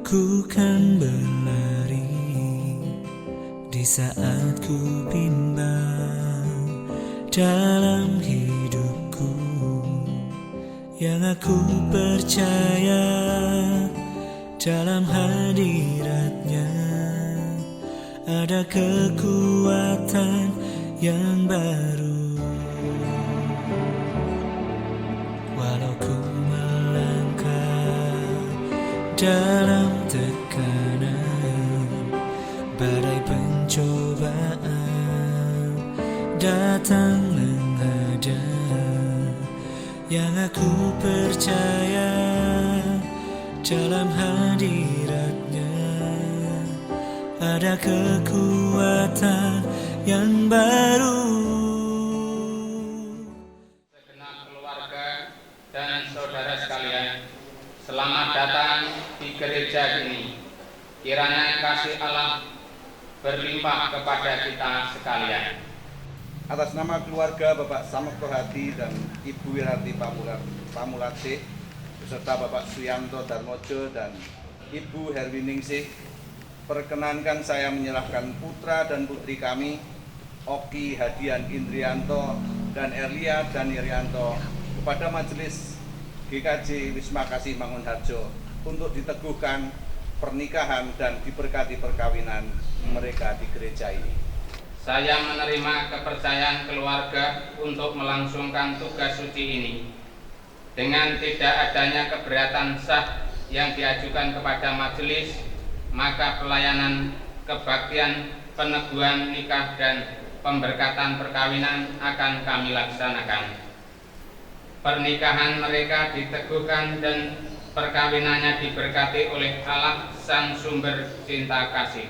Ku kan berlari di saat ku bimbang dalam hidupku, yang aku percaya dalam hadiratnya ada kekuatan yang baru. Walau ku melangkah dalam tekanan, badai pencobaan datang menghadang, yang aku percaya dalam hadiratnya ada kekuatan yang baru. Segenap keluarga dan saudara sekalian, selamat datang di gereja ini. Kiranya kasih Allah berlimpah kepada kita sekalian. Atas nama keluarga Bapak Samekto Hadi dan Ibu Wirarti Pamulatih beserta Bapak Suyanto Darmojo dan Ibu Herwiningsih, perkenankan saya menyerahkan putra dan putri kami, Oki Hadian Indrianto dan Erlia Danirianto, kepada Majelis GKJ Wisma Kasih Mangunharjo untuk diteguhkan pernikahan dan diberkati perkawinan mereka di gereja ini. Saya menerima kepercayaan keluarga untuk melangsungkan tugas suci ini dengan tidak adanya keberatan sah yang diajukan kepada majelis, maka pelayanan kebaktian, peneguhan nikah dan pemberkatan perkawinan akan kami laksanakan. Pernikahan mereka diteguhkan dan perkawinannya diberkati oleh Allah Sang Sumber Cinta Kasih.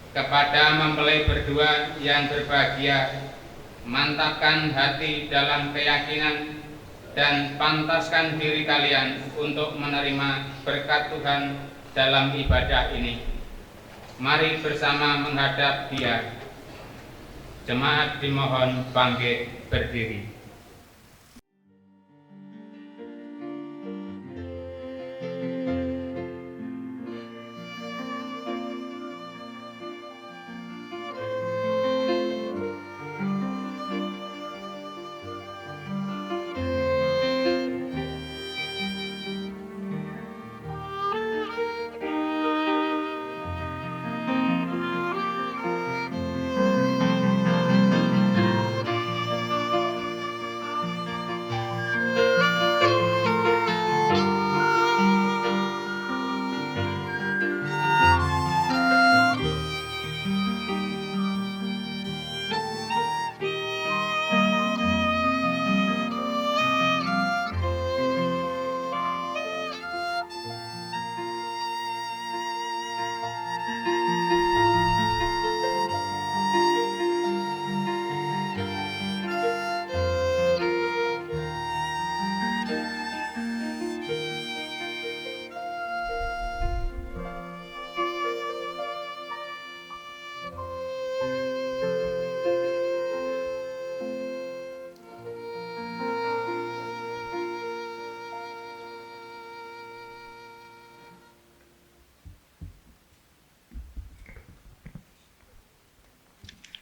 Kepada mempelai berdua yang berbahagia, mantapkan hati dalam keyakinan dan pantaskan diri kalian untuk menerima berkat Tuhan dalam ibadah ini. Mari bersama menghadap Dia. Jemaat dimohon bangkit berdiri.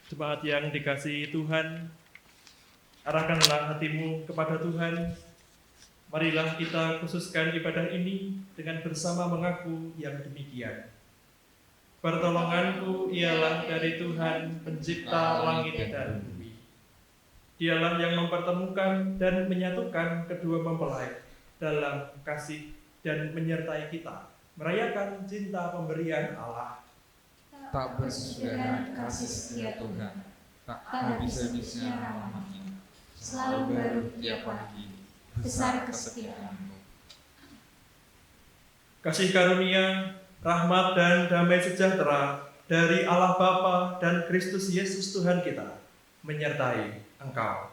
Jemaat yang dikasihi Tuhan, arahkanlah hatimu kepada Tuhan. Marilah kita khususkan ibadah ini dengan bersama mengaku yang demikian. Pertolonganku ialah dari Tuhan, pencipta langit dan bumi. Dialah yang mempertemukan dan menyatukan kedua mempelai dalam kasih dan menyertai kita merayakan cinta pemberian Allah. Tak bersudahan kasih setia Tuhan, tak habis-habisnya rahmat-Nya, selalu baru tiap pagi, besar kesetiaan-Mu. Kasih karunia, rahmat dan damai sejahtera dari Allah Bapa dan Kristus Yesus Tuhan kita menyertai engkau.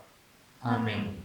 Amin.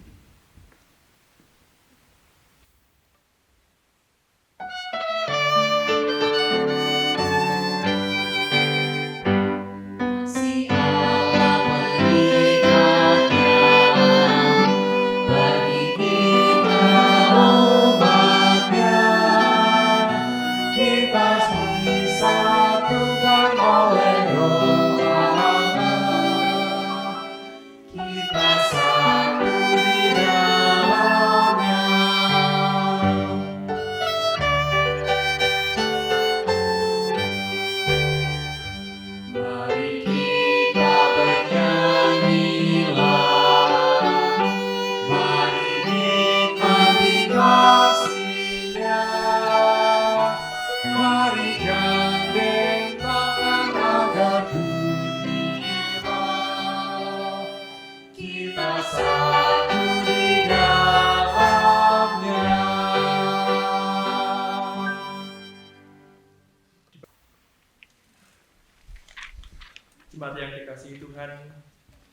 Jemaat yang dikasihi Tuhan,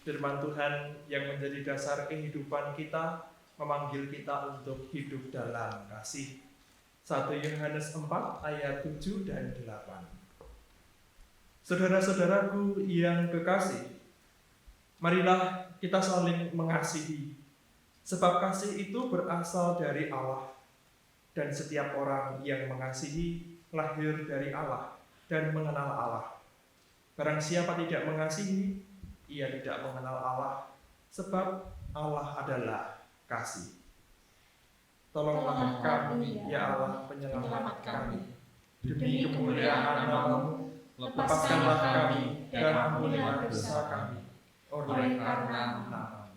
firman Tuhan yang menjadi dasar kehidupan kita memanggil kita untuk hidup dalam kasih. 1 Yohanes 4 ayat 7 dan 8. Saudara-saudaraku yang kekasih, marilah kita saling mengasihi, sebab kasih itu berasal dari Allah, dan setiap orang yang mengasihi lahir dari Allah dan mengenal Allah. Barang siapa tidak mengasihi, ia tidak mengenal Allah, sebab Allah adalah kasih. Tolonglah kami, ya Allah, penyelamat kami. Demi kemuliaan nama-Mu, lepaskanlah kami dan ampunilah dosa kami. Oleh karena nama-Mu.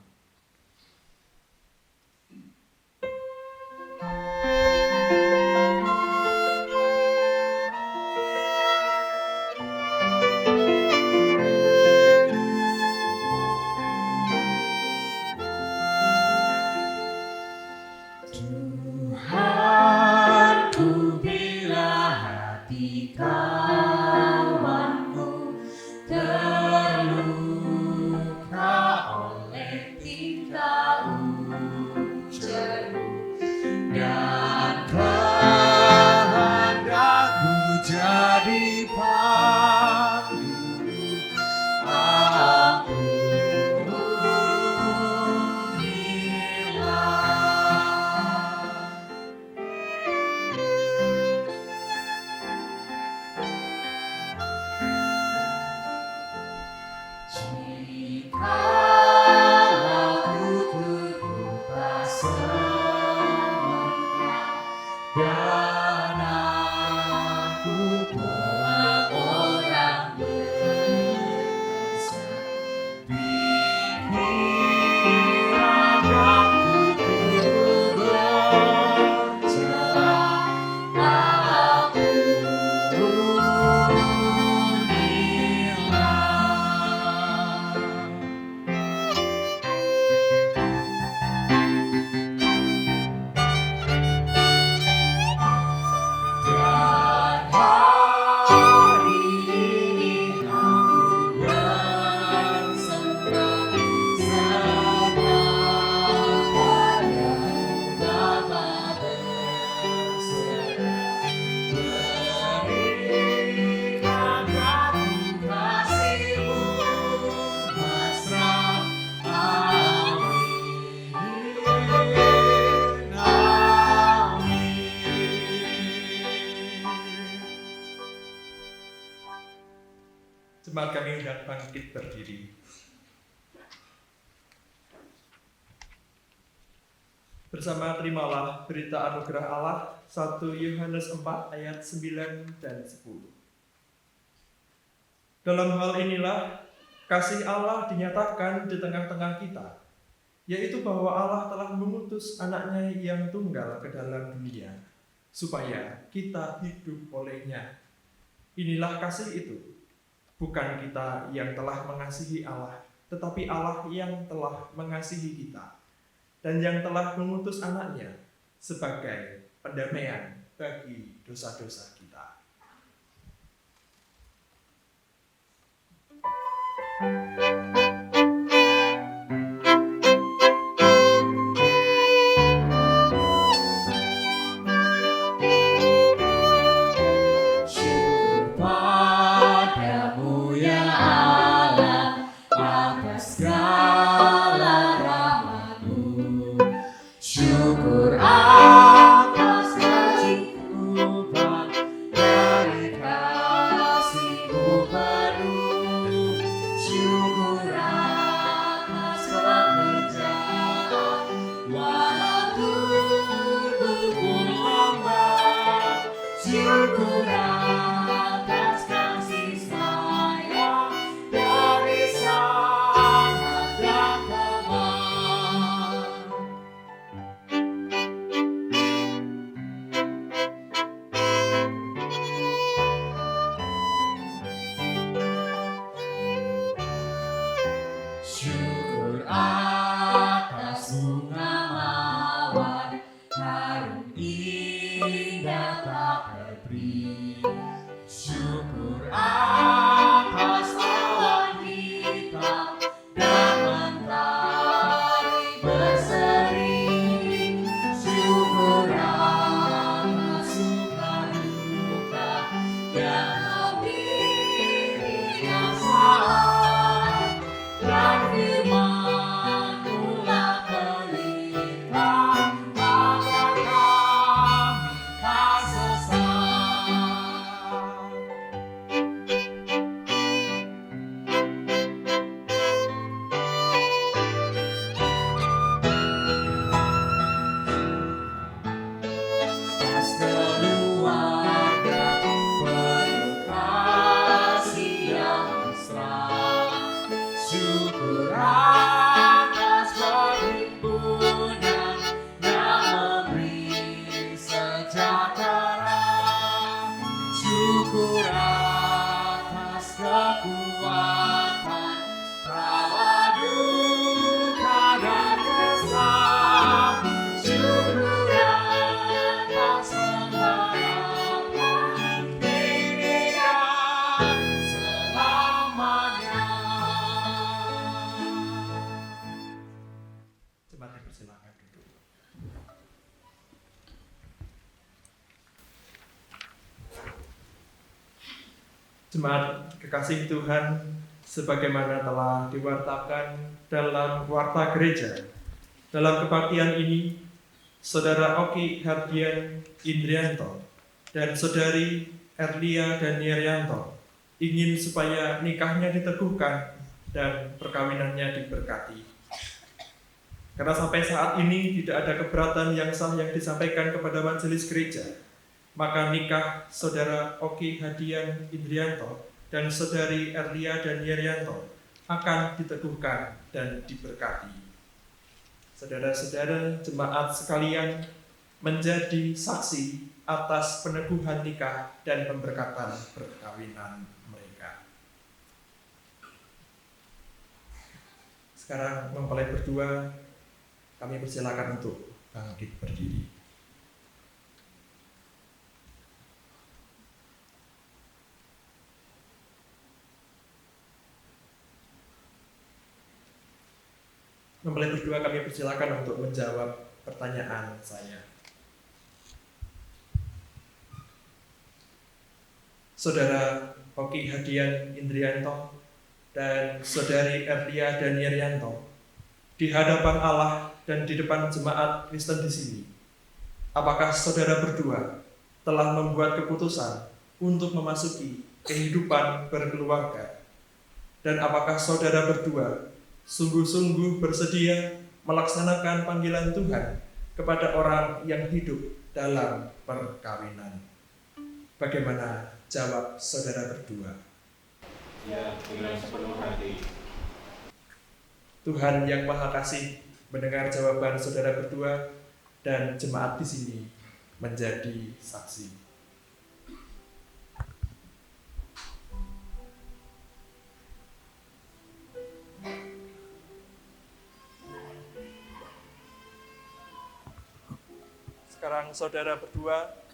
Jemaat kami hendak bangkit berdiri. Bersama terimalah berita anugerah Allah 1 Yohanes 4 ayat 9 dan 10. Dalam hal inilah kasih Allah dinyatakan di tengah-tengah kita, yaitu bahwa Allah telah mengutus anaknya yang tunggal ke dalam dunia, supaya kita hidup olehnya. Inilah kasih itu. Bukan kita yang telah mengasihi Allah, tetapi Allah yang telah mengasihi kita, dan yang telah mengutus anaknya sebagai pendamaian bagi dosa-dosa kita. Syukur Jemaat kekasih Tuhan, sebagaimana telah diwartakan dalam warta gereja, dalam kebaktian ini, Saudara Oki Hardian Indrianto dan Saudari Erlia Daniaryanto ingin supaya nikahnya diteguhkan dan perkawinannya diberkati. Karena sampai saat ini tidak ada keberatan yang sah yang disampaikan kepada majelis gereja, maka nikah Saudara Oki Hadian Indrianto dan Saudari Erlia Daniaryanto akan diteguhkan dan diberkati. Saudara-saudara jemaat sekalian, menjadi saksi atas peneguhan nikah dan pemberkatan perkawinan mereka. Sekarang mempelai berdua, kami persilakan untuk bangkit berdiri. Mempelai berdua, kami persilakan untuk menjawab pertanyaan saya. Saudara Oki Hadian Indrianto dan Saudari Erlia Daniaryanto, di hadapan Allah dan di depan jemaat Kristen di sini, apakah saudara berdua telah membuat keputusan untuk memasuki kehidupan berkeluarga? Dan apakah saudara berdua sungguh-sungguh bersedia melaksanakan panggilan Tuhan kepada orang yang hidup dalam perkawinan? Bagaimana jawab saudara berdua? Ya, dengan sepenuh hati. Tuhan yang Maha Kasih mendengar jawaban saudara berdua dan jemaat di sini menjadi saksi. Sekarang saudara berdua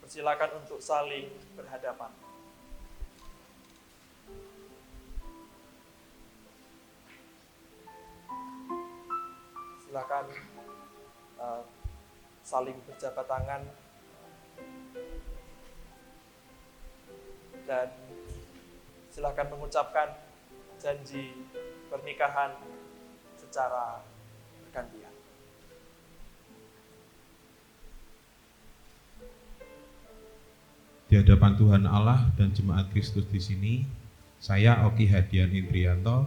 persilakan untuk saling berhadapan. Silakan saling berjabat tangan dan silakan mengucapkan janji pernikahan secara bergantian. Di hadapan Tuhan Allah dan jemaat Kristus di sini, saya Oki Hadian Indrianto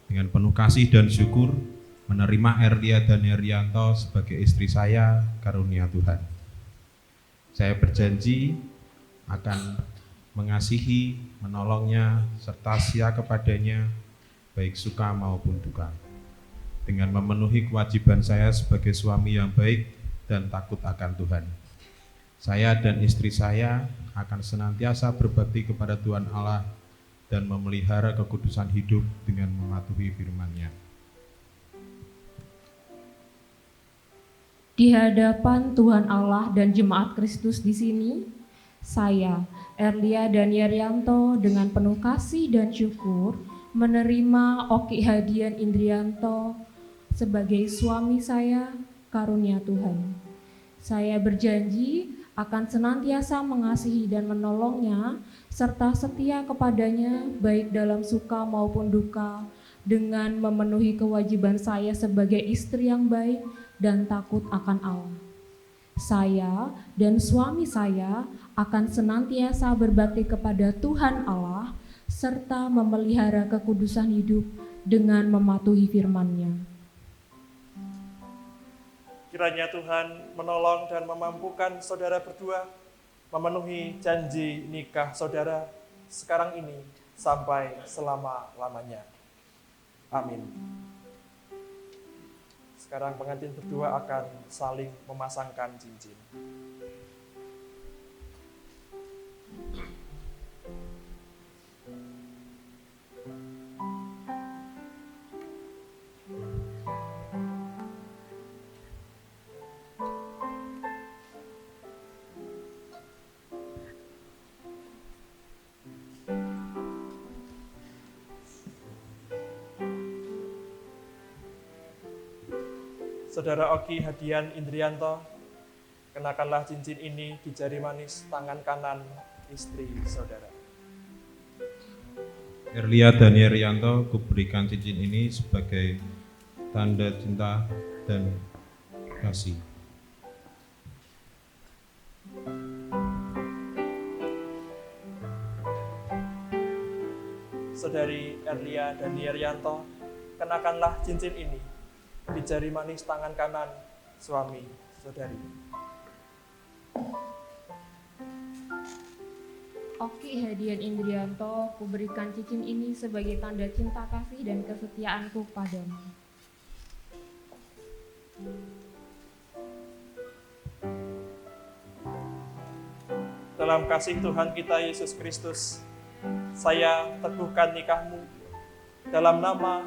dengan penuh kasih dan syukur menerima Erlia Daniaryanto sebagai istri saya, karunia Tuhan. Saya berjanji akan mengasihi, menolongnya, serta setia kepadanya, baik suka maupun duka, dengan memenuhi kewajiban saya sebagai suami yang baik dan takut akan Tuhan. Saya dan istri saya akan senantiasa berbakti kepada Tuhan Allah dan memelihara kekudusan hidup dengan mematuhi firman-Nya. Di hadapan Tuhan Allah dan jemaat Kristus di sini, saya, Erlia Daniaryanto, dengan penuh kasih dan syukur menerima Oki Hadian Indrianto sebagai suami saya, karunia Tuhan. Saya berjanji akan senantiasa mengasihi dan menolongnya, serta setia kepadanya baik dalam suka maupun duka, dengan memenuhi kewajiban saya sebagai istri yang baik dan takut akan Allah. Saya dan suami saya akan senantiasa berbakti kepada Tuhan Allah, serta memelihara kekudusan hidup dengan mematuhi firman-Nya. Kiranya Tuhan menolong dan memampukan saudara berdua memenuhi janji nikah saudara sekarang ini sampai selama-lamanya. Amin. Sekarang pengantin berdua akan saling memasangkan cincin. Saudara Oki Hadian Indrianto, kenakanlah cincin ini di jari manis tangan kanan istri saudara. Erlia dan Yerianto, kuberikan cincin ini sebagai tanda cinta dan kasih. Saudari Erlia dan Yerianto, kenakanlah cincin ini di jari manis tangan kanan suami saudari. Oki Hadian Indrianto, kuberikan cincin ini sebagai tanda cinta kasih dan kesetiaanku padamu. Dalam kasih Tuhan kita Yesus Kristus, saya teguhkan nikahmu dalam nama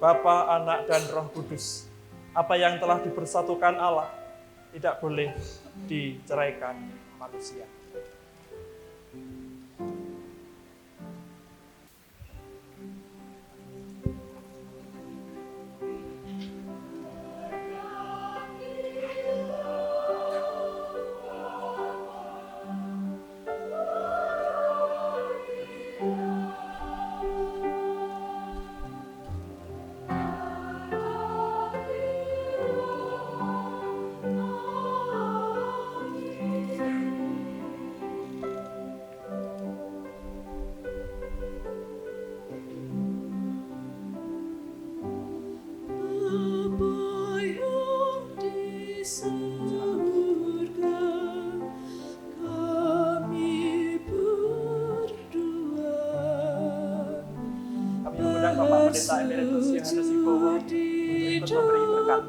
Bapa, Anak, dan Roh Kudus. Apa yang telah dipersatukan Allah tidak boleh diceraikan manusia. Bapak Pendeta Emeritus Yohanes Wibowo untuk ikut memberi berkat.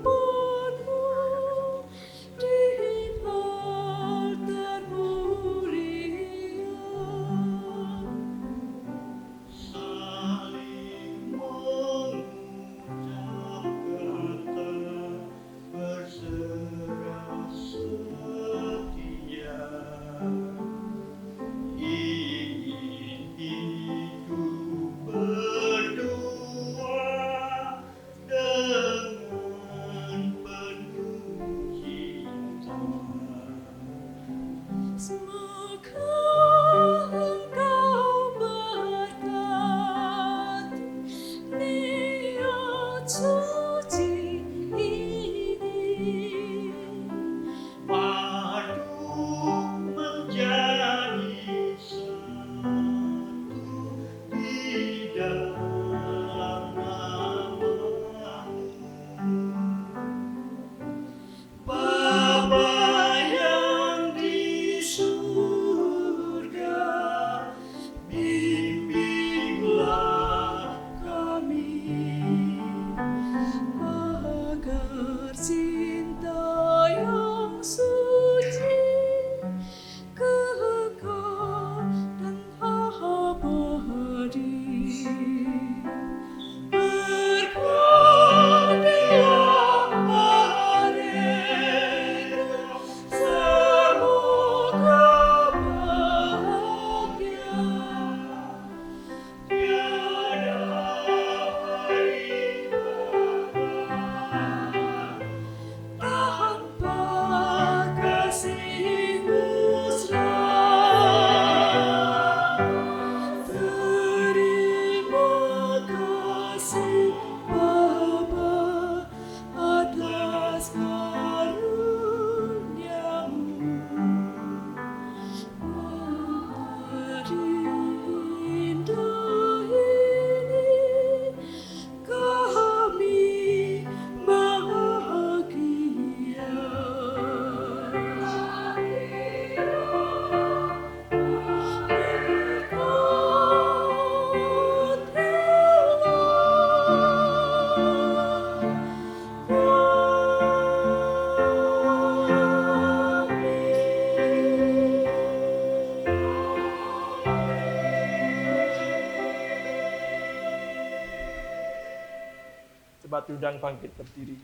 Coba diundang bangkit berdiri.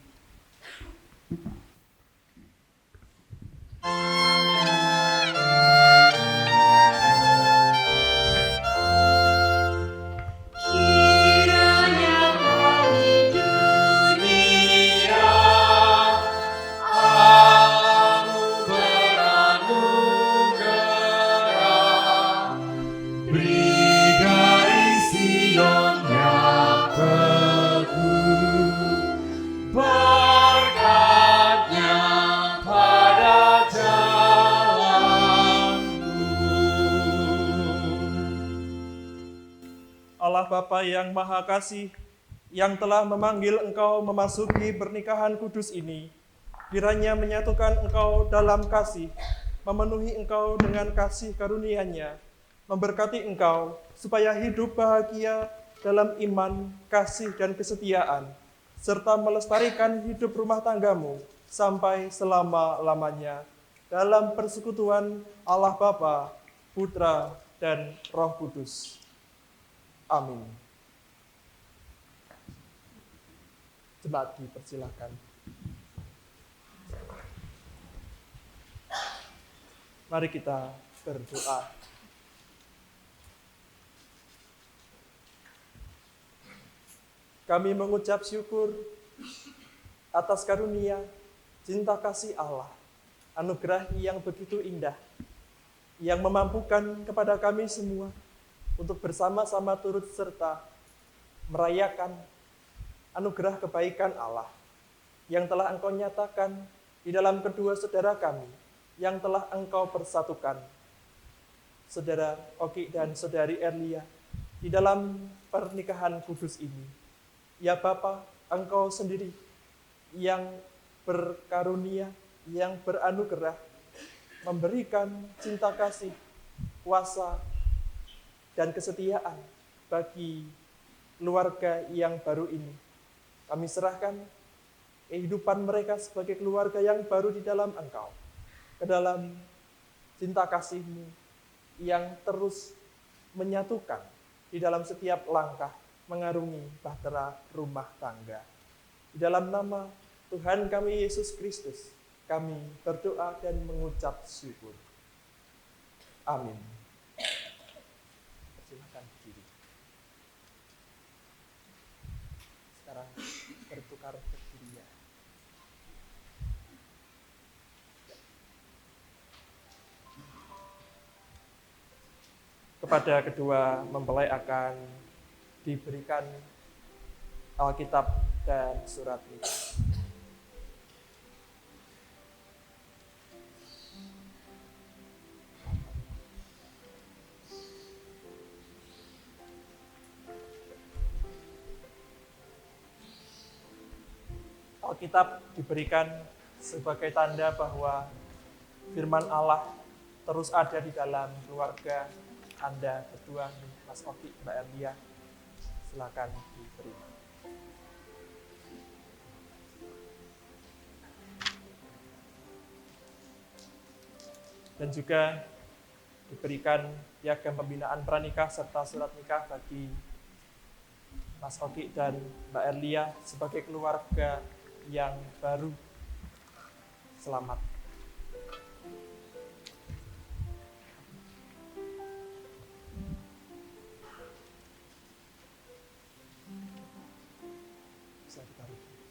Beri garis Allah Bapa yang Maha Kasih, yang telah memanggil Engkau memasuki pernikahan kudus ini, kiranya menyatukan Engkau dalam kasih, memenuhi Engkau dengan kasih karunia-Nya, memberkati Engkau supaya hidup bahagia dalam iman, kasih, dan kesetiaan, serta melestarikan hidup rumah tanggamu sampai selama-lamanya dalam persekutuan Allah Bapa, Putra, dan Roh Kudus. Amin. Jemaat dipersilakan. Mari kita berdoa. Kami mengucap syukur atas karunia, cinta kasih Allah, anugerah yang begitu indah, yang memampukan kepada kami semua untuk bersama-sama turut serta merayakan anugerah kebaikan Allah yang telah Engkau nyatakan di dalam kedua saudara kami, yang telah Engkau persatukan, Saudara Oki dan Saudari Erlia, di dalam pernikahan kudus ini. Ya Bapa, Engkau sendiri yang berkarunia, yang beranugerah, memberikan cinta kasih, kuasa, dan kesetiaan bagi keluarga yang baru ini. Kami serahkan kehidupan mereka sebagai keluarga yang baru di dalam Engkau, ke dalam cinta kasih-Mu yang terus menyatukan di dalam setiap langkah mengarungi bahtera rumah tangga. Di dalam nama Tuhan kami Yesus Kristus, kami berdoa dan mengucap syukur. Amin. Silakan berdiri. Sekarang bertukar berdiri. Kepada kedua mempelai akan diberikan Alkitab dan surat nikah. Alkitab diberikan sebagai tanda bahwa firman Allah terus ada di dalam keluarga Anda berdua, Mas Oki, Mbak Erlia. Silakan diberi. Dan juga diberikan piagam pembinaan pranikah serta surat nikah bagi Mas Oki dan Mbak Erlia sebagai keluarga yang baru. Selamat.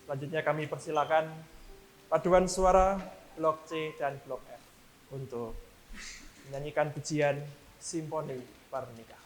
Selanjutnya kami persilakan paduan suara blok C dan blok F untuk menyanyikan pujian Simfoni Pernikahan.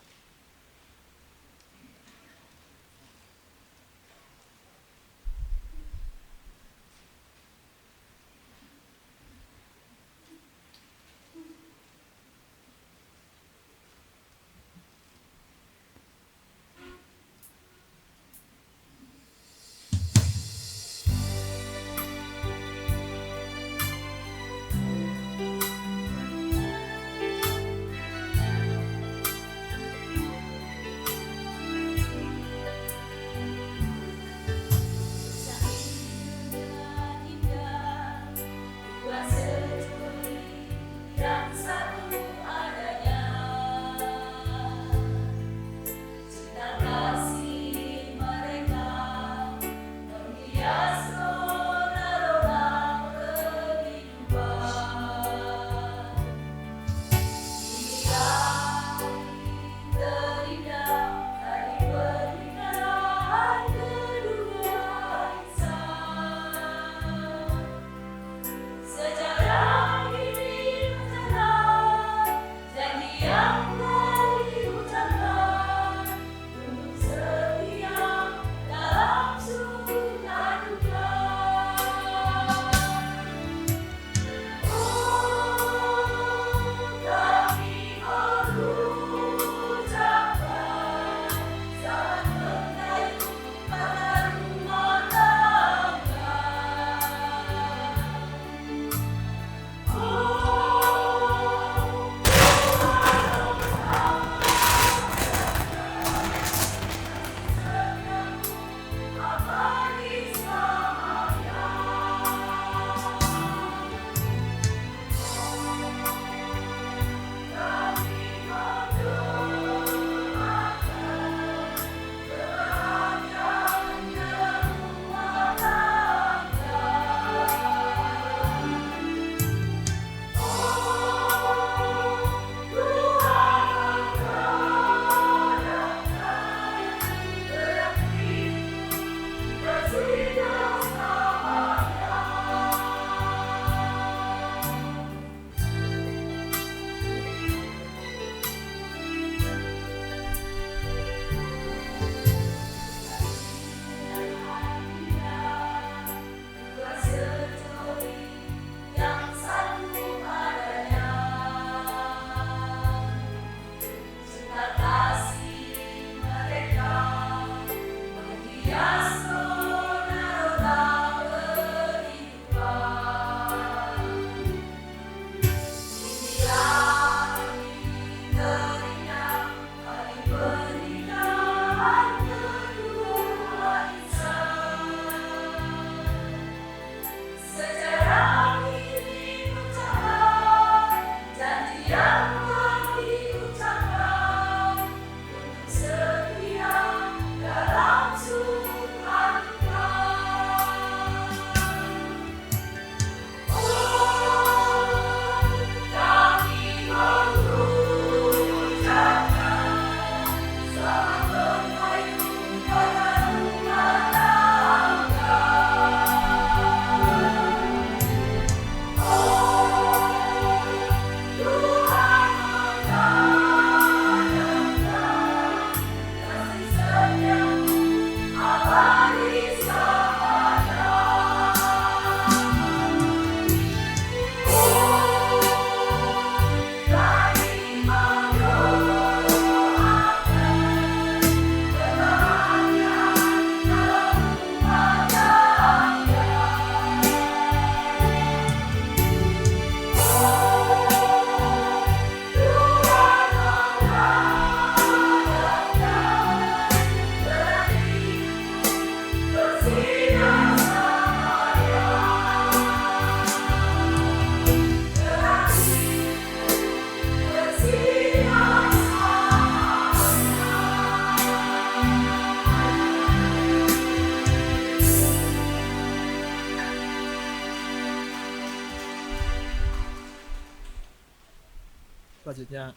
Selanjutnya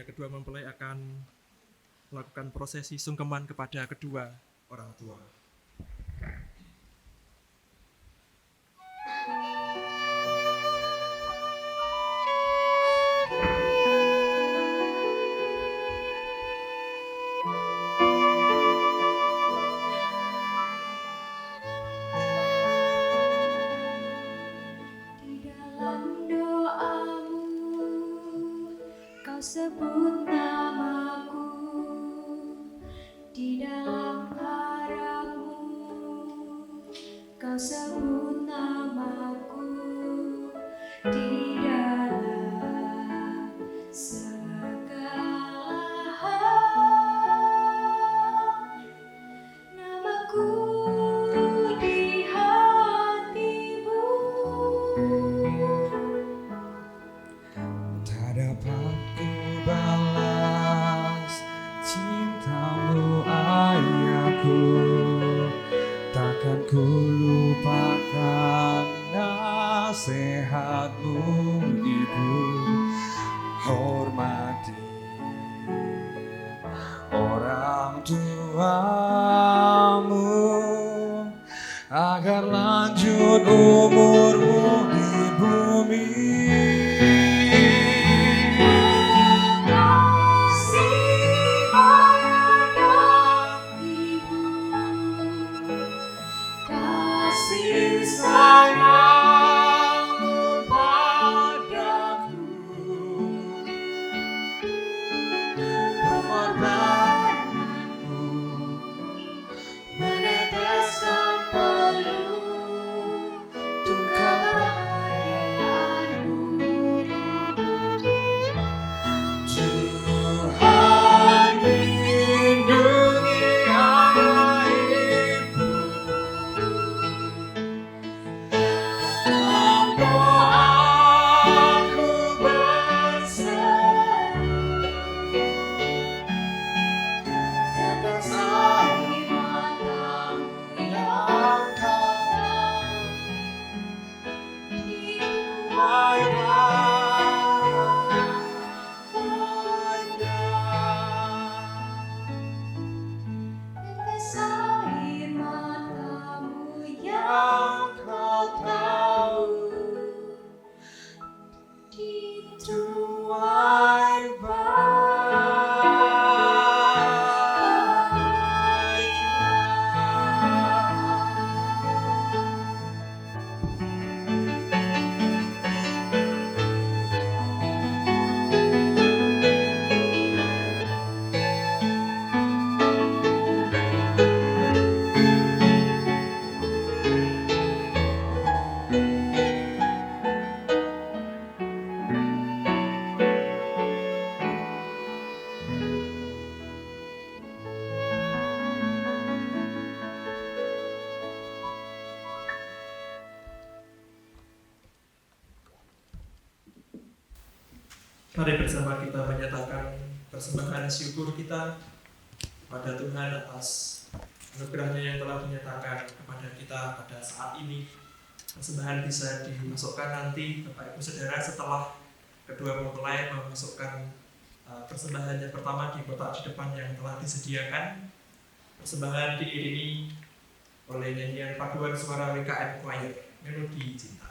kedua mempelai akan melakukan prosesi sungkeman kepada kedua orang tua. Di dalam doamu kau sebut namaku, di dalam harapmu kau sebut namaku, di dalam segala hal namaku di hatimu. Tak dapat ku balas cintamu ayahku, takkan ku lupakan nasihatmu ibu. Hormati orang tuamu agar lanjut umurmu di bumi. Kasih ayah dan ibu, kasih sayangmu padaku, pengorbananmu meneteskan peluh untuk kebahagiaanmu. Tuhan lindungi ayah ibu, dalam doaku berseru, tetes air matamu yang kau dituai tetes air matamu yang kau tahu dituai Mari bersama kita menyatakan persembahan syukur kita pada Tuhan atas anugerahnya yang telah dinyatakan kepada kita pada saat ini. Persembahan bisa dimasukkan nanti Bapak Ibu Saudara setelah kedua mempelai memasukkan persembahannya pertama di kotak di depan yang telah disediakan. Persembahan diiringi oleh nyanyian paduan suara WKM Choir, Melodi Cinta.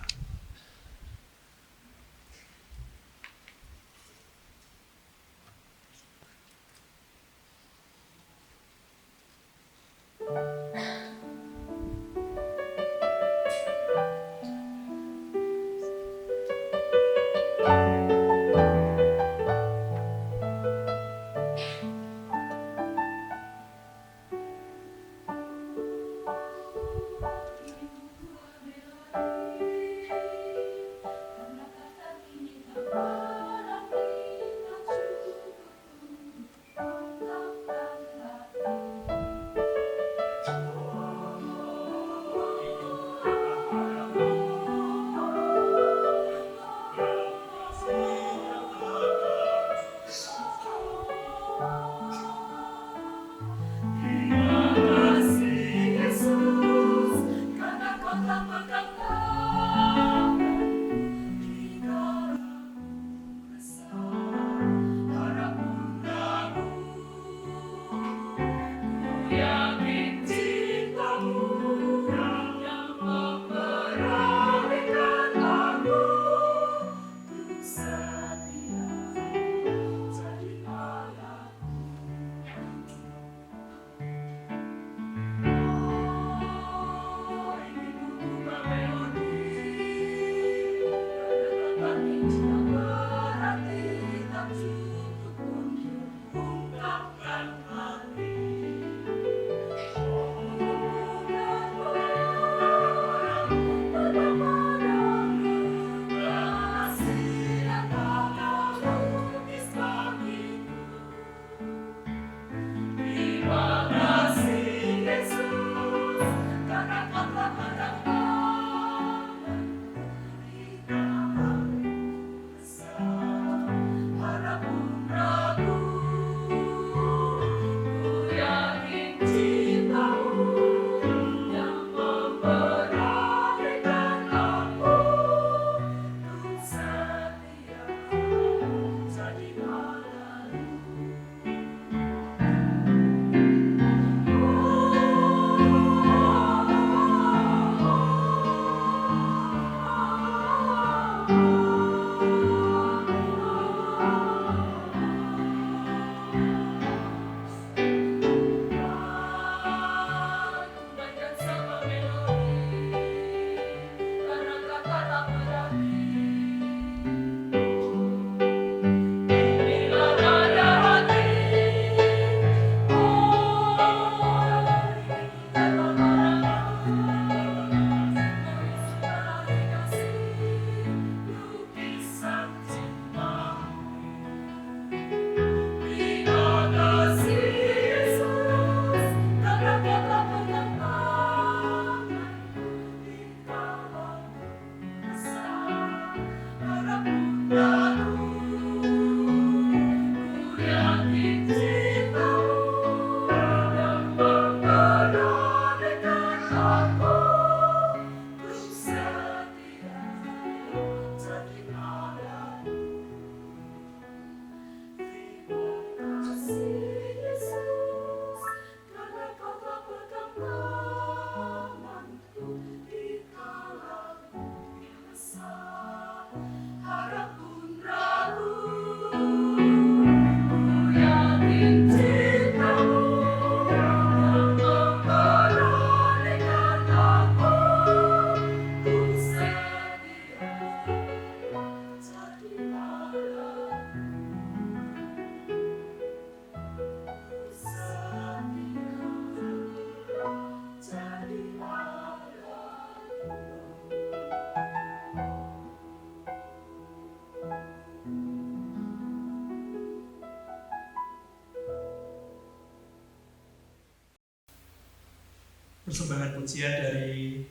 persembahan pujian dari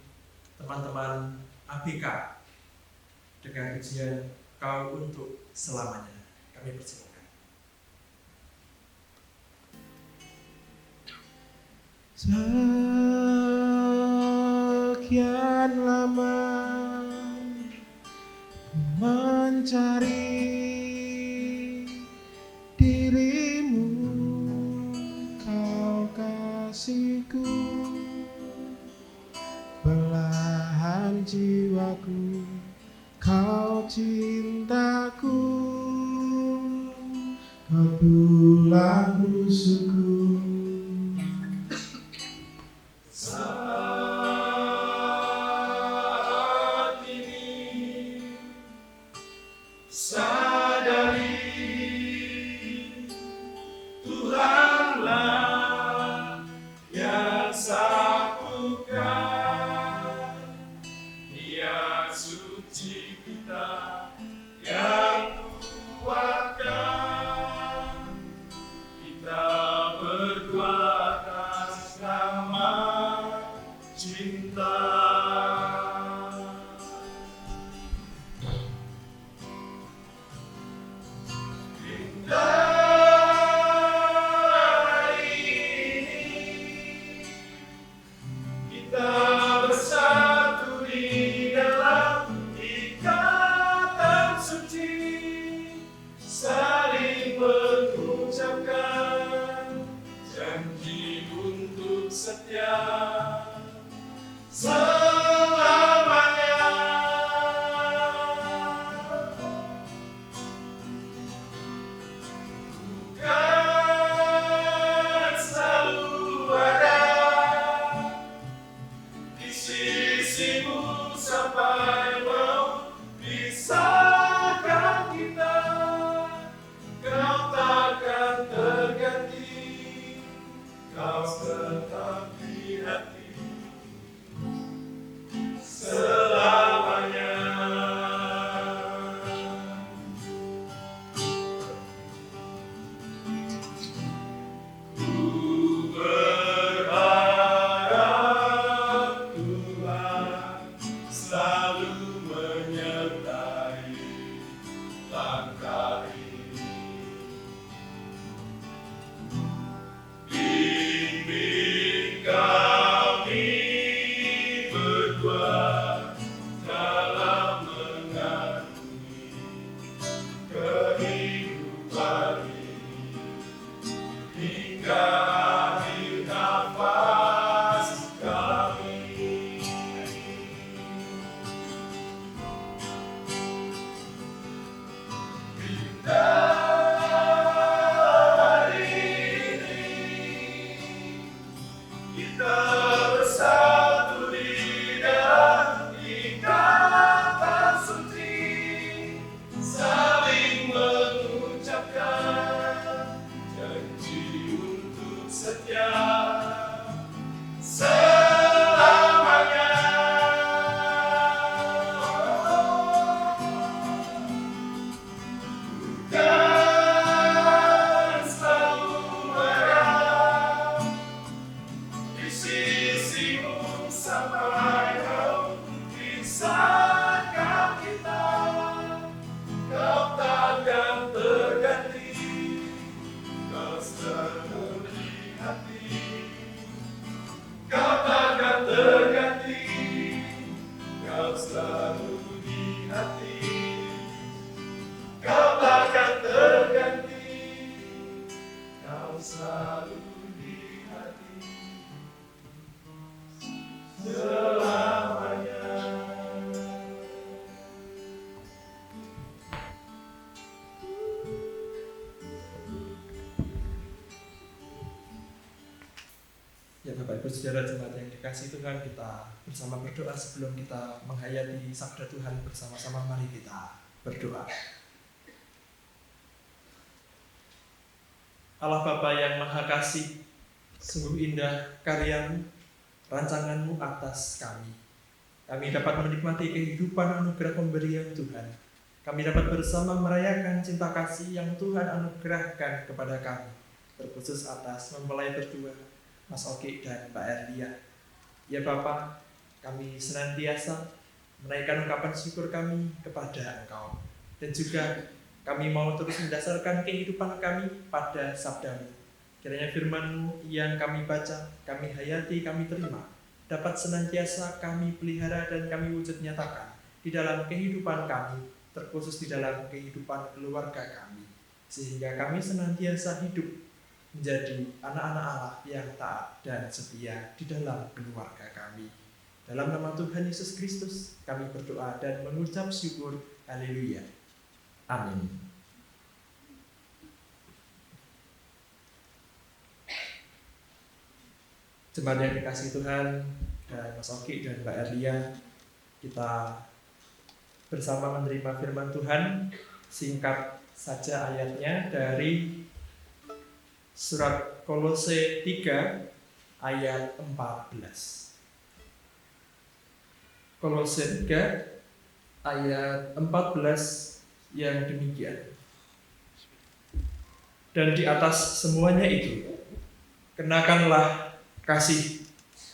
teman-teman ABK dengan pujian Kau Untuk Selamanya. Kami persilakan. Sekian lama ku mencari dirimu, kau kasihku, belahan jiwaku, kau cintaku, kau tulang rusukku. Saat ini sadari Tuhanlah yang satukan, Dia suci kita yang kuatkan, kita berdua atas nama cinta. Hari ini kita bersatu di dalam ikatan suci, saling mengucapkan janji untuk setia selamanya. Kan selalu ada di sisimu sampai maut pisahkan kita. Kau takkan terganti, kau tetap di hati selamanya. Ku berharap Tuhan selalu menyertai langkah ini. Bimbing kami berdua dalam mengarungi kehidupan ini hingga akhir nafas kami. Bila hari ini kita bersatu di dalam ikatan suci, saling mengucapkan janji untuk setia selamanya. Kan selalu ada di sisimu sampai kau pisahkan kita. Kau takkan terganti, kau selalu di hati. Kau takkan terganti, kau selalu di hati. Kau takkan terganti, kau selalu di hati selamanya. Ya Bapak Ibu Saudara jemaat yang dikasihi Tuhan, kita bersama berdoa sebelum kita menghayati sabda Tuhan bersama-sama. Mari kita berdoa. Allah Bapa yang Maha Kasih, sungguh indah karya-Mu, rancangan-Mu atas kami. Kami dapat menikmati kehidupan anugerah pemberian Tuhan. Kami dapat bersama merayakan cinta kasih yang Tuhan anugerahkan kepada kami, terkhusus atas mempelai berdua, Mas Oki dan Mbak Erlia. Ya Bapa, kami senantiasa menaikkan ungkapan syukur kami kepada Engkau. Dan juga kami mau terus mendasarkan kehidupan kami pada sabda-Mu. Kiranya firman-Mu yang kami baca, kami hayati, kami terima, dapat senantiasa kami pelihara dan kami wujud nyatakan di dalam kehidupan kami, terkhusus di dalam kehidupan keluarga kami. Sehingga kami senantiasa hidup menjadi anak-anak Allah yang taat dan setia di dalam keluarga kami. Dalam nama Tuhan Yesus Kristus, kami berdoa dan mengucap syukur. Haleluya. Amin. Jemaat yang dikasihi Tuhan, dan Mas Oki dan Mbak Erlia, kita bersama menerima firman Tuhan. Singkat saja ayatnya dari Surat Kolose 3 ayat 14. Kolose 3 ayat 14 yang demikian. Dan di atas semuanya itu, kenakanlah kasih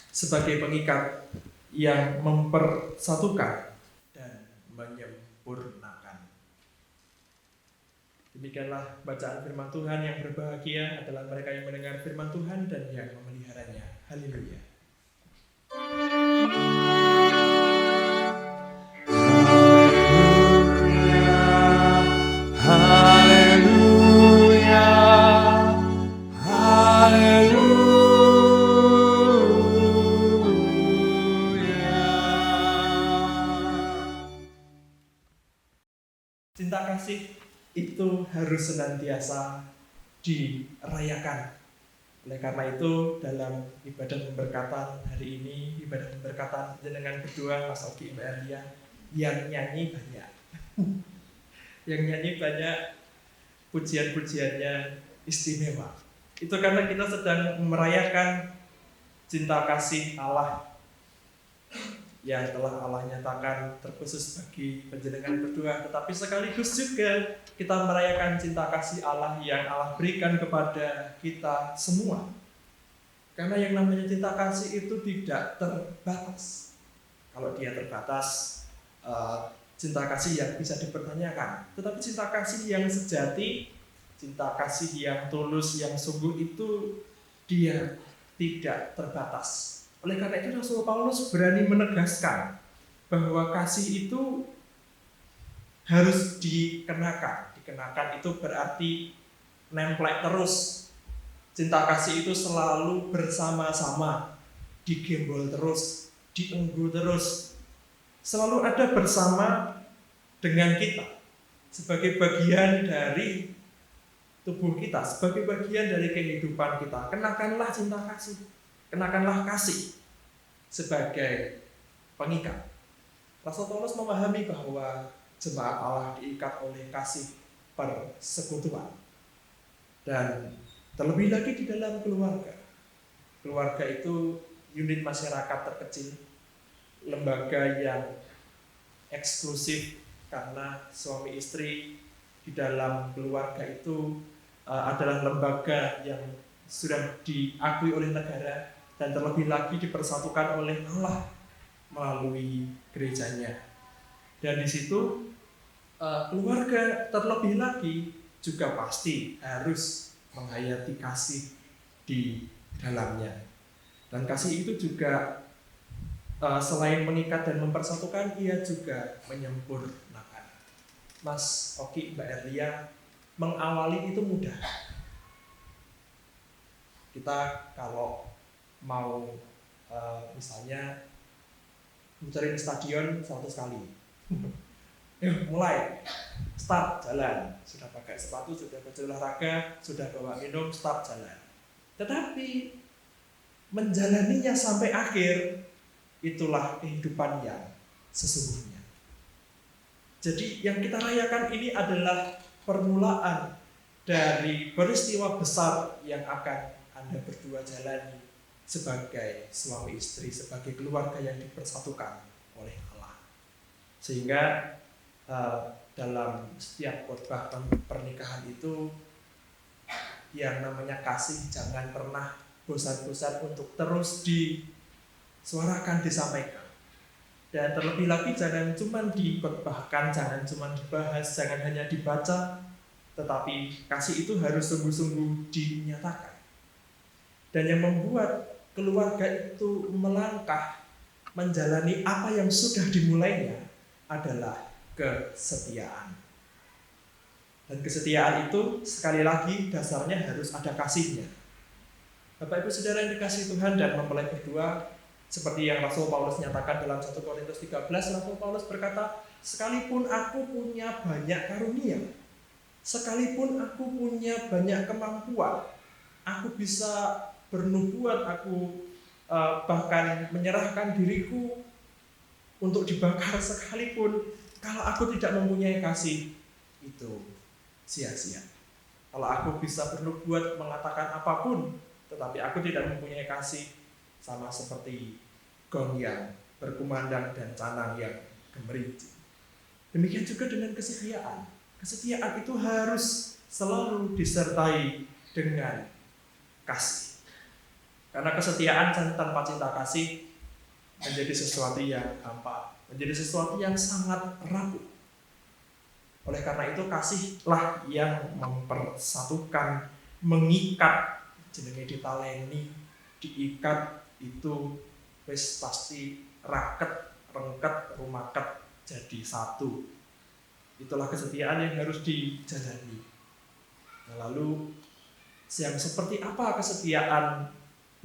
sebagai pengikat yang mempersatukan dan menyempurnakan. Demikianlah bacaan firman Tuhan. Yang berbahagia adalah mereka yang mendengar firman Tuhan dan yang memeliharanya. Haleluya. Haleluya, haleluya. Cinta kasih itu harus senantiasa dirayakan. Oleh karena itu, dalam ibadah pemberkatan hari ini, ibadah pemberkatan jenengan berdua, Mas Oki, Mbak Erlia, yang nyanyi banyak. Yang nyanyi banyak, pujian-pujiannya istimewa. Itu karena kita sedang merayakan cinta kasih Allah yang telah Allah nyatakan terkhusus bagi penjenengan berdua, tetapi sekaligus juga kita merayakan cinta kasih Allah yang Allah berikan kepada kita semua. Karena yang namanya cinta kasih itu tidak terbatas. Kalau dia terbatas, cinta kasih yang bisa dipertanyakan. Tetapi cinta kasih yang sejati, cinta kasih yang tulus, yang sungguh itu dia tidak terbatas. Oleh karena itu Rasul Paulus berani menegaskan bahwa kasih itu harus dikenakan. Dikenakan itu berarti nemplek terus. Cinta kasih itu selalu bersama-sama, digembol terus, dienggu terus. Selalu ada bersama dengan kita sebagai bagian dari tubuh kita, sebagai bagian dari kehidupan kita. Kenakanlah cinta kasih. Kenakanlah kasih sebagai pengikat. Rasul Paulus memahami bahwa jemaat Allah diikat oleh kasih persekutuan. Dan terlebih lagi di dalam keluarga. Keluarga itu unit masyarakat terkecil, lembaga yang eksklusif karena suami istri di dalam keluarga itu adalah lembaga yang sudah diakui oleh negara dan terlebih lagi dipersatukan oleh Allah melalui gerejanya. Dan di situ keluarga terlebih lagi juga pasti harus menghayati kasih di dalamnya. Dan kasih itu juga selain mengikat dan mempersatukan, ia juga menyempurnakan. Mas Oki, Mbak Erlia, mengawali itu mudah. Kita kalau mau misalnya muterin stadion 100 kali, mulai start jalan, sudah pakai sepatu, sudah baju olahraga, sudah bawa minum, start jalan. Tetapi menjalaninya sampai akhir, itulah kehidupan yang sesungguhnya. Jadi yang kita rayakan ini adalah permulaan dari peristiwa besar yang akan Anda berdua jalani sebagai suami istri, sebagai keluarga yang dipersatukan oleh Allah. Sehingga dalam setiap khotbah pernikahan itu yang namanya kasih jangan pernah bosan-bosan untuk terus suarakan, disampaikan. Dan terlebih lagi jangan cuma dikhotbahkan, jangan cuma dibahas, jangan hanya dibaca, tetapi kasih itu harus sungguh-sungguh dinyatakan. Dan yang membuat keluarga itu melangkah menjalani apa yang sudah dimulainya adalah kesetiaan. Dan kesetiaan itu sekali lagi dasarnya harus ada kasihnya. Bapak Ibu Saudara yang dikasihi Tuhan, dan mempelai berdua, seperti yang Rasul Paulus nyatakan dalam 1 Korintus 13, Rasul Paulus berkata, sekalipun aku punya banyak karunia, sekalipun aku punya banyak kemampuan, aku bisa bernubuat, aku bahkan menyerahkan diriku untuk dibakar sekalipun, kalau aku tidak mempunyai kasih, itu sia-sia. Kalau aku bisa bernubuat, mengatakan apapun, tetapi aku tidak mempunyai kasih, sama seperti gong yang berkumandang dan canang yang gemericik. Demikian juga dengan kesetiaan. Kesetiaan itu harus selalu disertai dengan kasih. Karena kesetiaan tanpa cinta kasih menjadi sesuatu yang hampa, menjadi sesuatu yang sangat rapuh. Oleh karena itu kasihlah yang mempersatukan, mengikat, jenenge ditaleni, diikat, itu wis pasti raket, rengket, rumaket jadi satu. Itulah kesetiaan yang harus dijalani. Nah, lalu yang seperti apa kesetiaan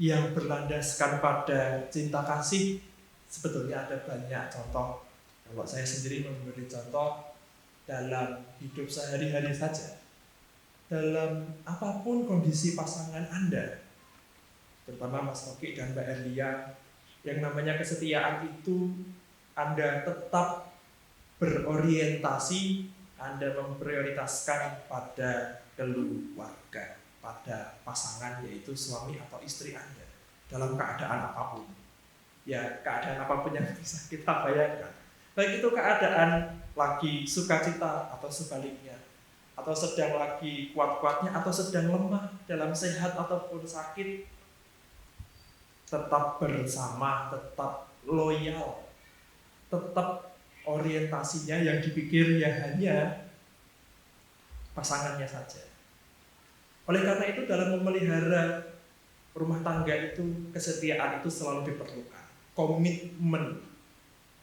yang berlandaskan pada cinta kasih? Sebetulnya ada banyak contoh. Kalau saya sendiri memberi contoh dalam hidup sehari-hari saja, dalam apapun kondisi pasangan Anda, terutama Mas Oki dan Mbak Erlia, yang namanya kesetiaan itu Anda tetap berorientasi, Anda memprioritaskan pada keluarga, pada pasangan, yaitu suami atau istri Anda, dalam keadaan apapun. Ya, keadaan apapun yang bisa kita bayangkan. Baik itu keadaan lagi sukacita atau sebaliknya, atau sedang lagi kuat-kuatnya atau sedang lemah, dalam sehat ataupun sakit, tetap bersama, tetap loyal, tetap orientasinya yang dipikir ya hanya pasangannya saja. Oleh karena itu dalam memelihara rumah tangga itu, kesetiaan itu selalu diperlukan. Komitmen,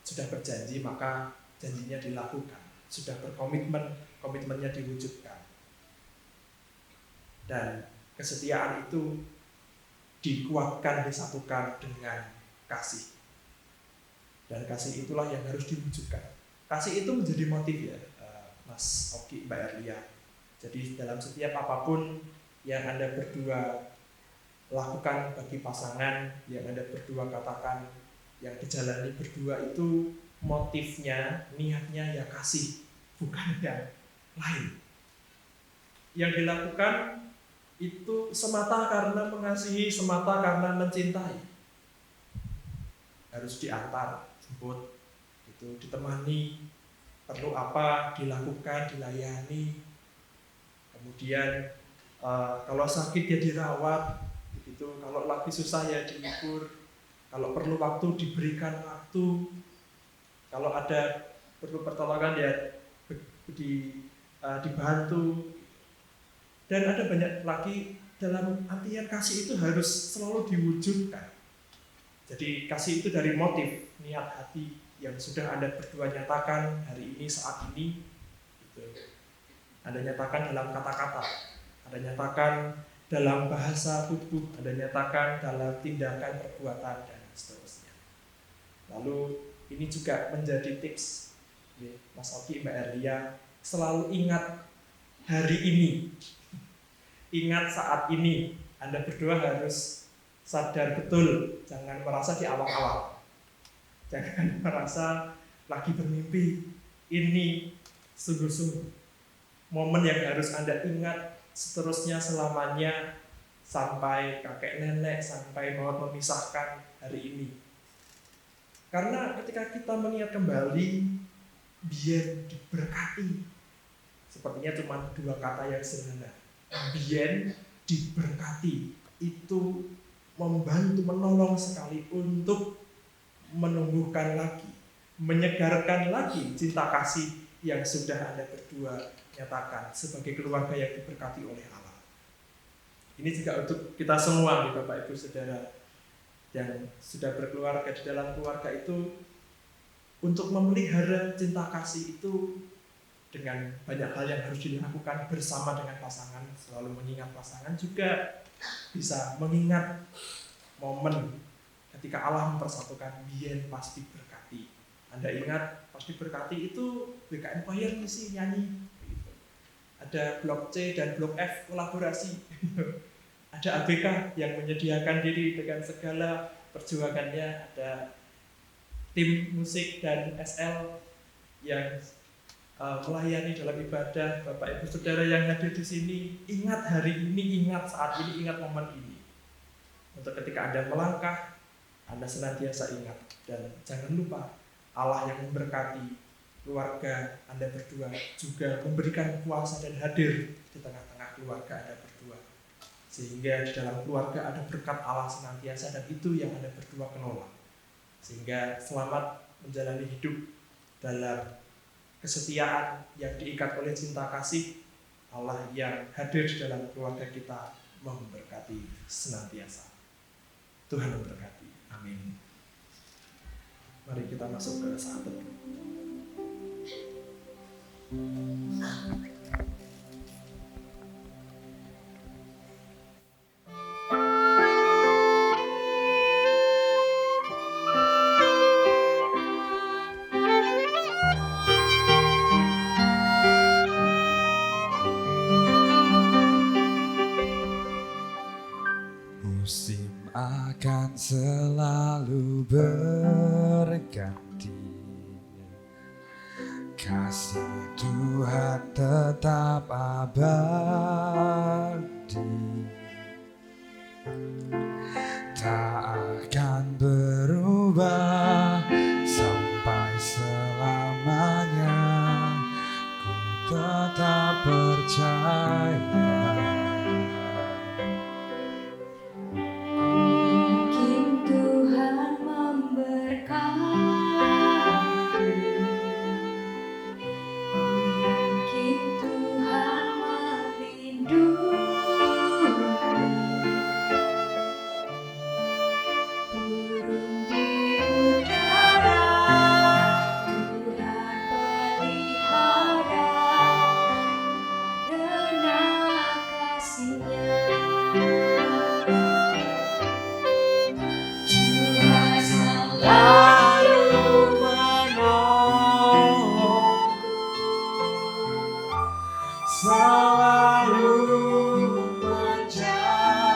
sudah berjanji maka janjinya dilakukan, sudah berkomitmen, komitmennya diwujudkan. Dan kesetiaan itu dikuatkan, disatukan dengan kasih. Dan kasih itulah yang harus diwujudkan. Kasih itu menjadi motif ya, Mas Oki, Mbak Erlia. Jadi dalam setiap apapun yang Anda berdua lakukan bagi pasangan, yang Anda berdua katakan, yang dijalani berdua, itu motifnya, niatnya ya kasih, bukan yang lain. Yang dilakukan itu semata karena mengasihi, semata karena mencintai. Harus diantar, jemput, itu ditemani, perlu apa dilakukan, dilayani. Kemudian kalau sakit ya dirawat, begitu. Kalau lagi susah ya dihibur. Kalau perlu waktu diberikan waktu. Kalau ada perlu pertolongan ya dibantu. Dan ada banyak lagi dalam artian kasih itu harus selalu diwujudkan. Jadi kasih itu dari motif, niat hati yang sudah Anda berdua nyatakan hari ini, saat ini. Gitu. Anda nyatakan dalam kata-kata, Anda nyatakan dalam bahasa tubuh, Anda nyatakan dalam tindakan, perbuatan, dan seterusnya. Lalu ini juga menjadi tips, Mas Oki, Mbak Erlia, selalu ingat hari ini, ingat saat ini. Anda berdua harus sadar betul, jangan merasa di awal-awal, jangan merasa lagi bermimpi. Ini sungguh-sungguh momen yang harus Anda ingat seterusnya selamanya, sampai kakek nenek, sampai maut memisahkan hari ini. Karena ketika kita mengingat kembali, biar diberkati, sepertinya cuma dua kata yang sederhana, biar diberkati, itu membantu, menolong sekali untuk menumbuhkan lagi, menyegarkan lagi cinta kasih yang sudah Anda berdua nyatakan sebagai keluarga yang diberkati oleh Allah. Ini juga untuk kita semua nih Bapak Ibu Saudara yang sudah berkeluarga di dalam keluarga itu, untuk memelihara cinta kasih itu dengan banyak hal yang harus dilakukan bersama dengan pasangan, selalu mengingat pasangan, juga bisa mengingat momen ketika Allah mempersatukan biyen pasti berkati. Anda ingat pasti berkati itu BKN Choir ngisi nyanyi gitu. Ada blok C dan blok F kolaborasi. Ada ABK yang menyediakan diri dengan segala perjuangannya, ada tim musik dan SL yang melayani dalam ibadah. Bapak Ibu Saudara yang hadir di sini, ingat hari ini, ingat saat ini, ingat momen ini. Untuk ketika Anda melangkah, Anda senantiasa ingat, dan jangan lupa Allah yang memberkati keluarga Anda berdua juga memberikan kuasa dan hadir di tengah-tengah keluarga Anda berdua, sehingga di dalam keluarga ada berkat Allah senantiasa, dan itu yang Anda berdua kelola. Sehingga selamat menjalani hidup dalam kesetiaan yang diikat oleh cinta kasih. Allah yang hadir di dalam keluarga kita memberkati senantiasa. Tuhan memberkati. Amin. Mari kita masuk ke saat teduh. Musim akan selalu berganti, kasih Tuhan tetap abadi, tak akan berubah sampai selamanya. Ku tetap percaya. Mungkin Tuhan memberkati, mungkin Tuhan melindungi, burung di udara Tuhan pelihara karena kasih-Nya. Tuhan selalu Selalu menjagaku,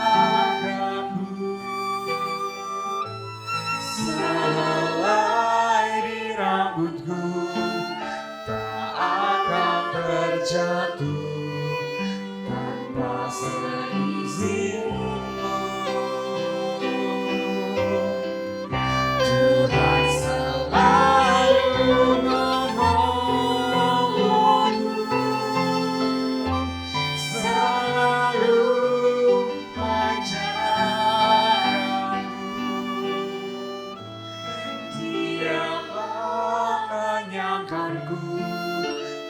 sehelai di rambutku tak akan terjatuh tanpa seizinmu. Tuhan selalu menolongku, selalu menjagaku. Dia mengenyangkanku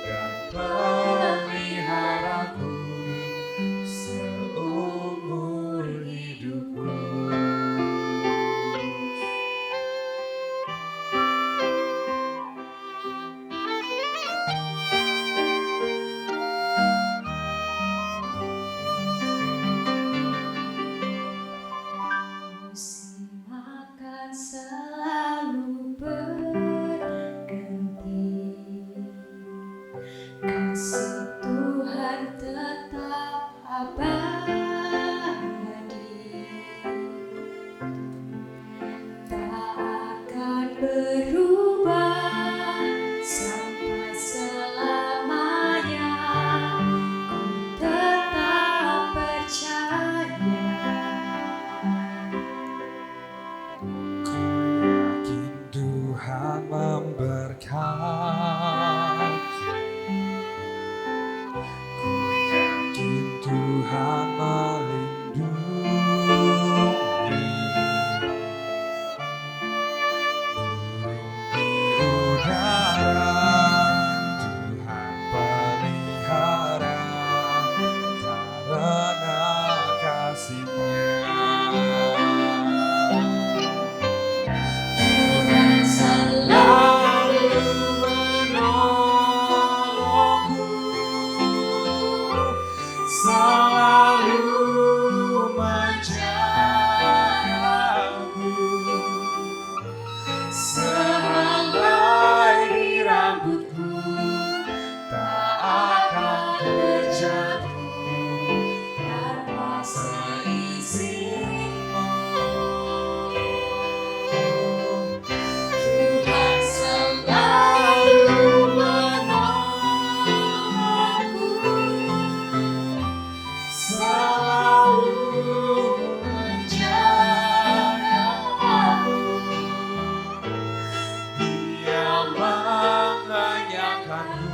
dan peliharaku seumur hidupku. musim akan selalu berganti, sehelai di rambutku tak akan terjatuh tanpa seizinku. Tuhan selalu menolongku, selalu menjagaku. Dia mengenyangkanku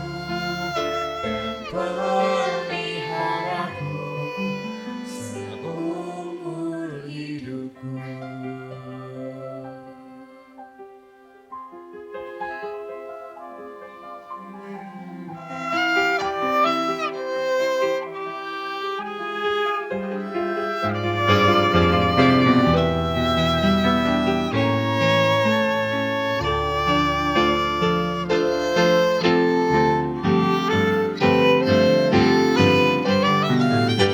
dan peliharaku seumur hidupku.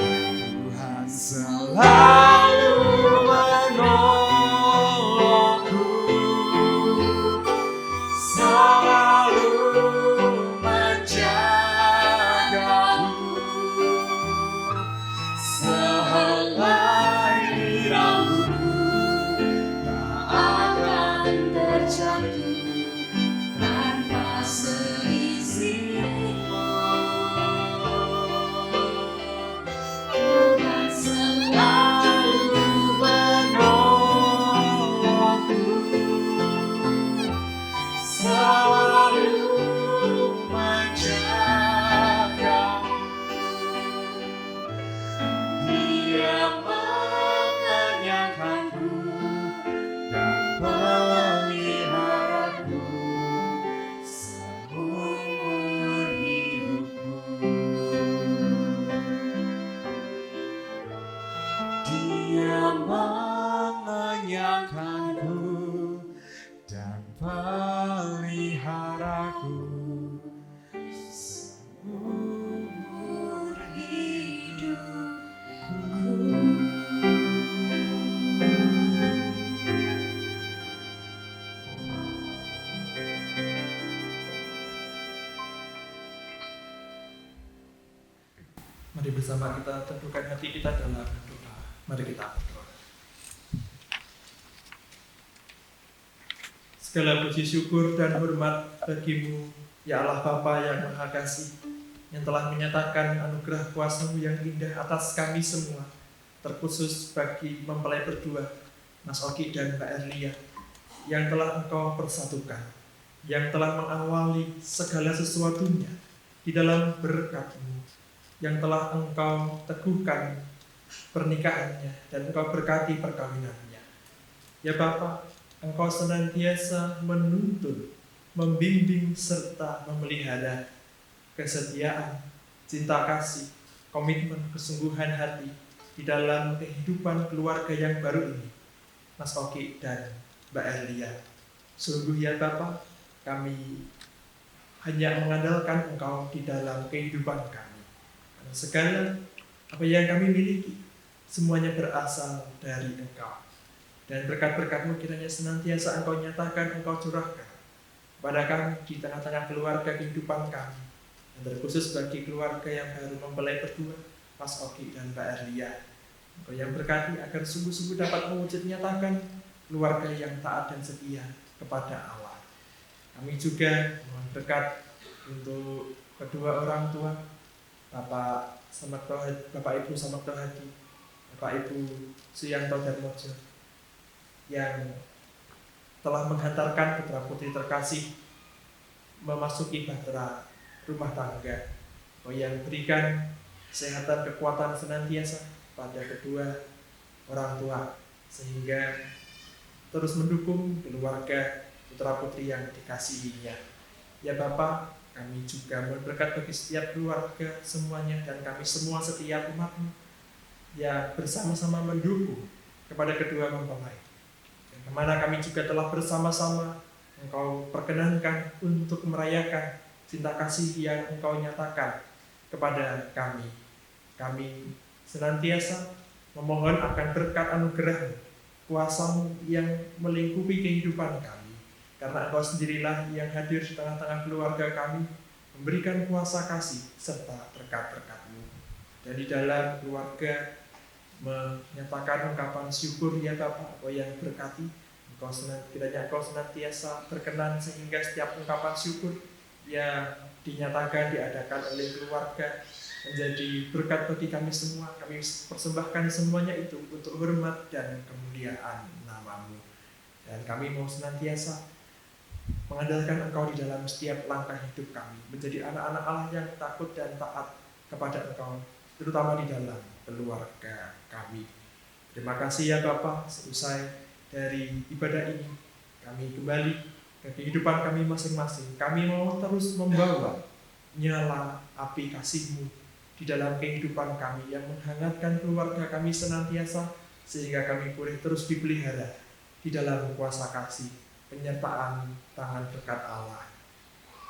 Tuhan selalu menolongku, selalu menjagaku. Sehelai di rambutku tak akan terjatuh tanpa seizinku. Tuhan selalu menolongku, selalu menjagaku. Dia mengenyangkanku dan peliharaku seumur hidupku. Dia mengenyangkanku dan peliharaku seumur Mari bersama kita teduhkan hati kita dalam doa. Mari kita berdoa. Segala puji syukur dan hormat bagimu, ya Allah Bapa yang Maha Kasih, yang telah menyatakan anugerah kuasa-Mu yang indah atas kami semua, terkhusus bagi mempelai berdua, Mas Oki dan Mbak Erlia, yang telah Engkau persatukan, yang telah mengawali segala sesuatunya di dalam berkat-Mu, yang telah Engkau teguhkan pernikahannya dan Engkau berkati perkawinannya. Ya Bapa, Engkau senantiasa menuntun, membimbing serta memelihara kesetiaan, cinta kasih, komitmen, kesungguhan hati di dalam kehidupan keluarga yang baru ini, Mas Oki dan Mbak Erlia. Sungguh ya Bapa, kami hanya mengandalkan Engkau di dalam kehidupan kami. Karena segala apa yang kami miliki, semuanya berasal dari Engkau. Dan berkat-berkat-Mu kiranya senantiasa Engkau nyatakan, Engkau curahkan kepada kami di tengah-tengah keluarga kehidupan kami. Dan terkhusus bagi keluarga yang baru mempelai berdua, Mas Oki dan Mbak Erlia. Engkau yang berkati agar sungguh-sungguh dapat mewujud nyatakan keluarga yang taat dan setia kepada Allah. Kami juga mohon berkat untuk kedua orang tua, Bapak Ibu Samakto Hadi, Bapak Ibu Suyanto Darmojo, yang telah menghantarkan putra putri terkasih memasuki bahtera rumah tangga. Kau yang berikan kesehatan, kekuatan senantiasa pada kedua orang tua, sehingga terus mendukung keluarga putra putri yang dikasihinya. Ya Bapa, kami juga berberkat bagi setiap keluarga semuanya, dan kami semua setiap umat-Mu yang bersama-sama mendukung kepada kedua mempelai. Kemana kami juga telah bersama-sama Engkau perkenankan untuk merayakan cinta kasih yang Engkau nyatakan kepada kami. Kami senantiasa memohon akan berkat anugerah-Mu, kuasa-Mu yang melingkupi kehidupan kami, karena Engkau sendirilah yang hadir di tengah-tengah keluarga kami, memberikan kuasa kasih serta berkat-berkat-Mu. Dan di dalam keluarga menyatakan ungkapan syukur ya Bapa, Engkau yang berkati, kiranya Engkau senantiasa berkenan sehingga setiap ungkapan syukur yang dinyatakan diadakan oleh keluarga menjadi berkat bagi kami semua. Kami persembahkan semuanya itu untuk hormat dan kemuliaan nama-Mu. Dan kami mau senantiasa mengandalkan Engkau di dalam setiap langkah hidup kami, menjadi anak-anak Allah yang takut dan taat kepada Engkau, terutama di dalam keluarga kami. Terima kasih ya Bapa, seusai dari ibadah ini kami kembali ke kehidupan kami masing-masing. Kami mau terus membawa nyala api kasih-Mu di dalam kehidupan kami yang menghangatkan keluarga kami senantiasa, sehingga kami boleh terus dipelihara di dalam kuasa kasih penyertaan tangan berkat Allah.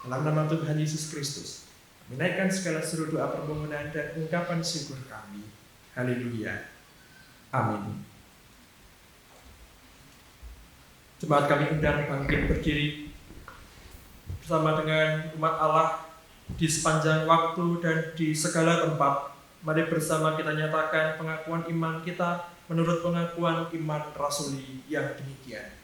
Dalam nama Tuhan Yesus Kristus, kami naikkan segala seru doa permohonan dan ungkapan syukur kami. Haleluya. Amin. Jemaat kami undang bangkit berdiri bersama dengan umat Allah di sepanjang waktu dan di segala tempat. Mari bersama kita nyatakan pengakuan iman kita menurut pengakuan iman rasuli yang demikian.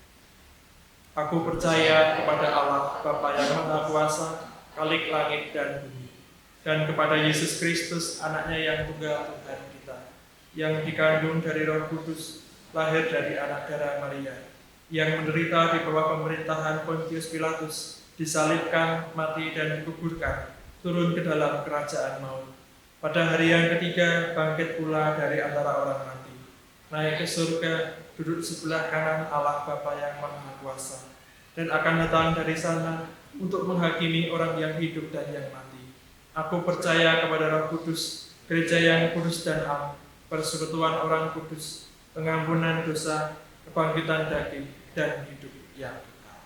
Aku percaya kepada Allah Bapa yang Maha Kuasa, Khalik langit dan bumi, dan kepada Yesus Kristus, anaknya yang tunggal Tuhan kita, yang dikandung dari Roh Kudus, lahir dari anak darah Maria, yang menderita di bawah pemerintahan Pontius Pilatus, disalibkan, mati dan dikuburkan, turun ke dalam kerajaan maut. Pada hari yang ketiga bangkit pula dari antara orang mati, naik ke surga, duduk sebelah kanan Allah Bapa yang Maha Kuasa, dan akan datang dari sana untuk menghakimi orang yang hidup dan yang mati. Aku percaya kepada Roh Kudus, gereja yang kudus dan am, persekutuan orang kudus, pengampunan dosa, kebangkitan daging, dan hidup yang kekal.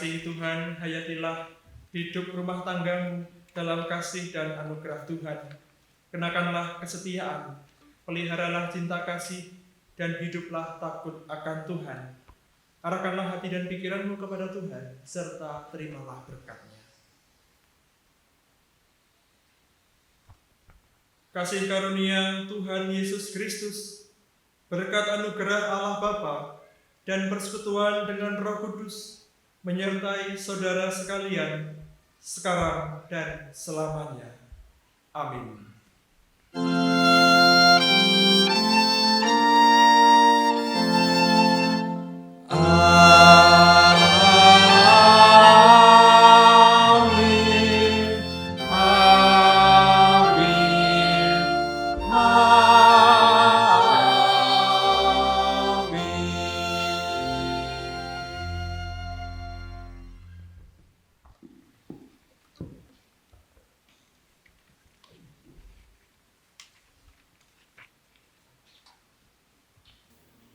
Tuhan, hayatilah hidup rumah tanggamu dalam kasih dan anugerah Tuhan. Kenakanlah kesetiaan, peliharalah cinta kasih, dan hiduplah takut akan Tuhan. Arahkanlah hati dan pikiranmu kepada Tuhan, serta terimalah berkat-Nya. Kasih karunia Tuhan Yesus Kristus, berkat anugerah Allah Bapa, dan persekutuan dengan Roh Kudus, menyertai saudara sekalian, sekarang dan selamanya. Amin.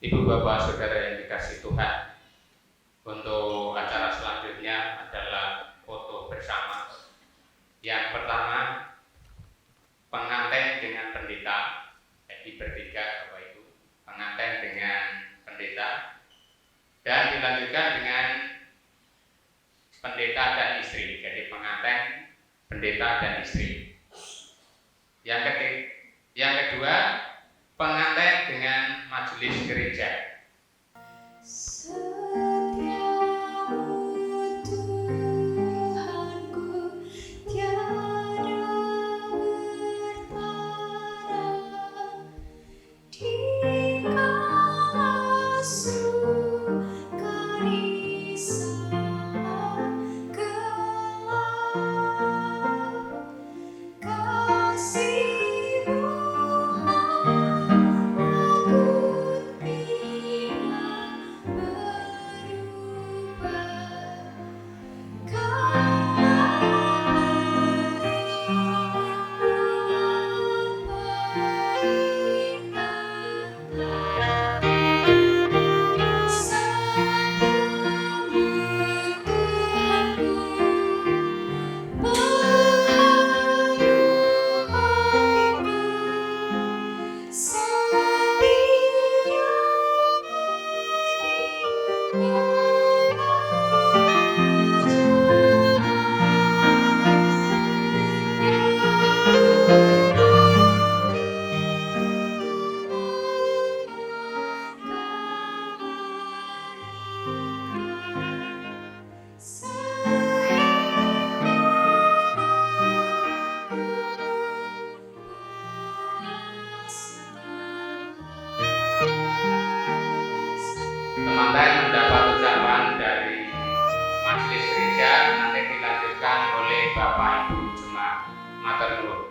Ibu bapak saudara yang dikasihi Tuhan, untuk acara selanjutnya adalah foto bersama. Yang pertama, pengantin dengan pendeta, jadi bertiga Bapak Ibu, pengantin dengan pendeta, dan dilanjutkan dengan pendeta dan istri, jadi pengantin, pendeta dan istri. Yang kedua, pengantin dengan majelis gereja. Setiamu Tuhanku, tiada bertara di kala sukar risau gelap, kasih-Mu Teman-teman mendapat ucapan dari majelis gereja, nanti dilanjutkan oleh Bapak Ibu Jemaat Mater Nuwun.